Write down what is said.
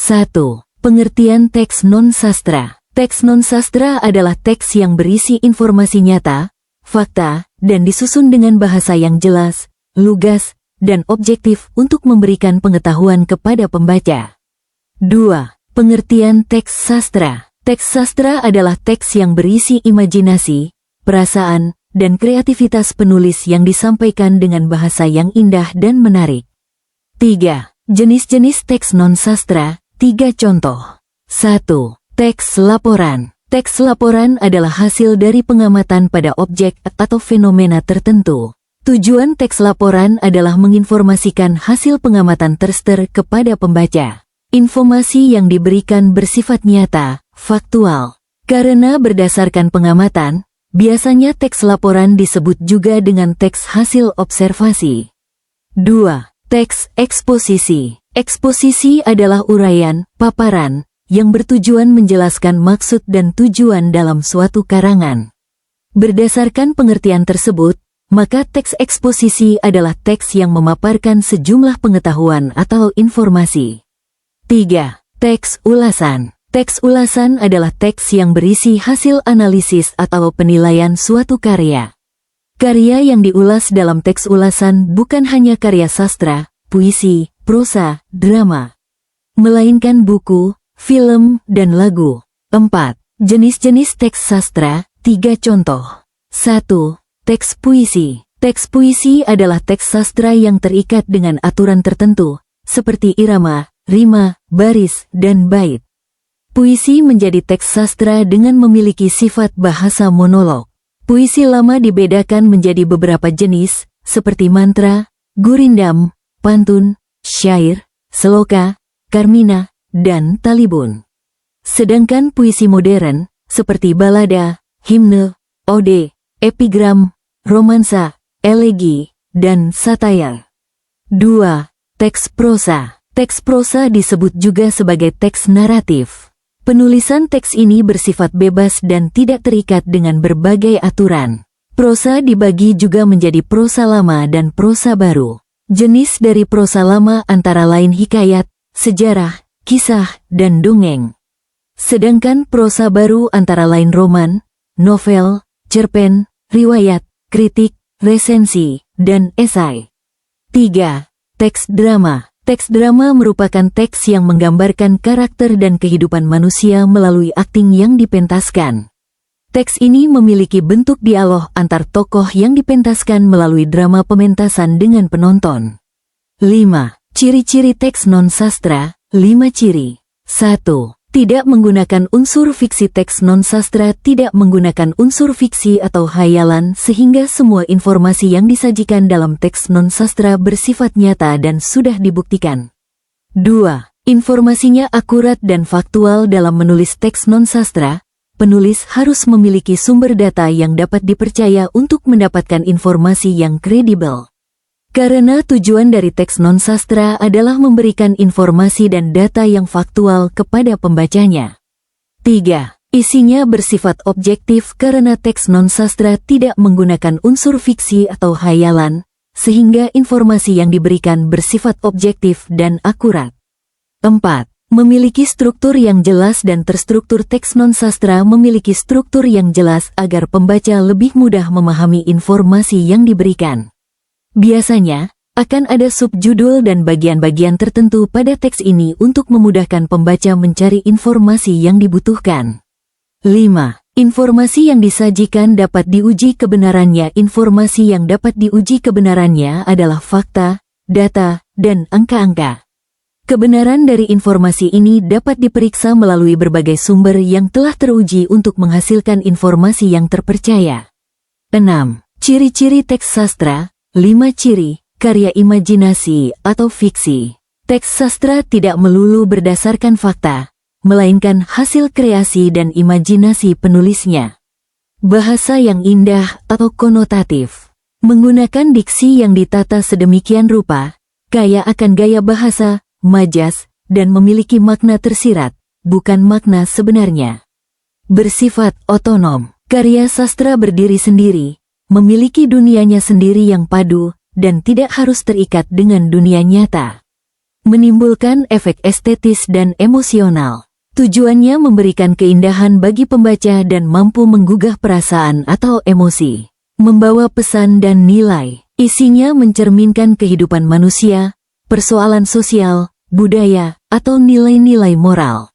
1. Pengertian teks non-sastra. Teks non-sastra adalah teks yang berisi informasi nyata, fakta, dan disusun dengan bahasa yang jelas, lugas, dan objektif untuk memberikan pengetahuan kepada pembaca. 2. Pengertian teks sastra. Teks sastra adalah teks yang berisi imajinasi, perasaan, dan kreativitas penulis yang disampaikan dengan bahasa yang indah dan menarik. 3. Jenis-jenis teks non-sastra, 3 contoh. 1. Teks laporan. Teks laporan adalah hasil dari pengamatan pada objek atau fenomena tertentu. Tujuan teks laporan adalah menginformasikan hasil pengamatan tersebut kepada pembaca. Informasi yang diberikan bersifat nyata, faktual. Karena berdasarkan pengamatan, biasanya teks laporan disebut juga dengan teks hasil observasi. 2. Teks eksposisi. Eksposisi adalah uraian, paparan, yang bertujuan menjelaskan maksud dan tujuan dalam suatu karangan. Berdasarkan pengertian tersebut, maka teks eksposisi adalah teks yang memaparkan sejumlah pengetahuan atau informasi. 3. Teks ulasan. Teks ulasan adalah teks yang berisi hasil analisis atau penilaian suatu karya. Karya yang diulas dalam teks ulasan bukan hanya karya sastra, puisi, prosa, drama, melainkan buku, film, dan lagu. 4. Jenis-jenis teks sastra, 3 contoh. 1. Teks puisi. Teks puisi adalah teks sastra yang terikat dengan aturan tertentu, seperti irama, rima, baris, dan bait. Puisi menjadi teks sastra dengan memiliki sifat bahasa monolog. Puisi lama dibedakan menjadi beberapa jenis, seperti mantra, gurindam, pantun, syair, seloka, karmina, dan talibun. Sedangkan puisi modern, seperti balada, himne, ode, epigram, romansa, elegi, dan satire. 2. Teks prosa. Teks prosa disebut juga sebagai teks naratif. Penulisan teks ini bersifat bebas dan tidak terikat dengan berbagai aturan. Prosa dibagi juga menjadi prosa lama dan prosa baru. Jenis dari prosa lama antara lain hikayat, sejarah, kisah, dan dongeng. Sedangkan prosa baru antara lain roman, novel, cerpen, riwayat, kritik, resensi, dan esai. 3. Teks drama. Teks drama merupakan teks yang menggambarkan karakter dan kehidupan manusia melalui akting yang dipentaskan. Teks ini memiliki bentuk dialog antar tokoh yang dipentaskan melalui drama pementasan dengan penonton. 5. Ciri-ciri teks non-sastra, 5 ciri. 1. Tidak menggunakan unsur fiksi. Teks non-sastra tidak menggunakan unsur fiksi atau hayalan sehingga semua informasi yang disajikan dalam teks non-sastra bersifat nyata dan sudah dibuktikan. 2. Informasinya akurat dan faktual. Dalam menulis teks non-sastra, penulis harus memiliki sumber data yang dapat dipercaya untuk mendapatkan informasi yang kredibel. Karena tujuan dari teks non-sastra adalah memberikan informasi dan data yang faktual kepada pembacanya. 3. Isinya bersifat objektif. Karena teks non-sastra tidak menggunakan unsur fiksi atau hayalan, sehingga informasi yang diberikan bersifat objektif dan akurat. 4. Memiliki struktur yang jelas dan terstruktur. Teks non-sastra memiliki struktur yang jelas agar pembaca lebih mudah memahami informasi yang diberikan. Biasanya, akan ada subjudul dan bagian-bagian tertentu pada teks ini untuk memudahkan pembaca mencari informasi yang dibutuhkan. 5. Informasi yang disajikan dapat diuji kebenarannya. Informasi yang dapat diuji kebenarannya adalah fakta, data, dan angka-angka. Kebenaran dari informasi ini dapat diperiksa melalui berbagai sumber yang telah teruji untuk menghasilkan informasi yang terpercaya. 6. Ciri-ciri teks sastra, 5 ciri, karya imajinasi atau fiksi. Teks sastra tidak melulu berdasarkan fakta, melainkan hasil kreasi dan imajinasi penulisnya. Bahasa yang indah atau konotatif. Menggunakan diksi yang ditata sedemikian rupa, kaya akan gaya bahasa, majas, dan memiliki makna tersirat, bukan makna sebenarnya. Bersifat otonom. Karya sastra berdiri sendiri, memiliki dunianya sendiri yang padu, dan tidak harus terikat dengan dunia nyata. menimbulkan efek estetis dan emosional. Tujuannya memberikan keindahan bagi pembaca dan mampu menggugah perasaan atau emosi. Membawa pesan dan nilai. Isinya mencerminkan kehidupan manusia, persoalan sosial, budaya, atau nilai-nilai moral.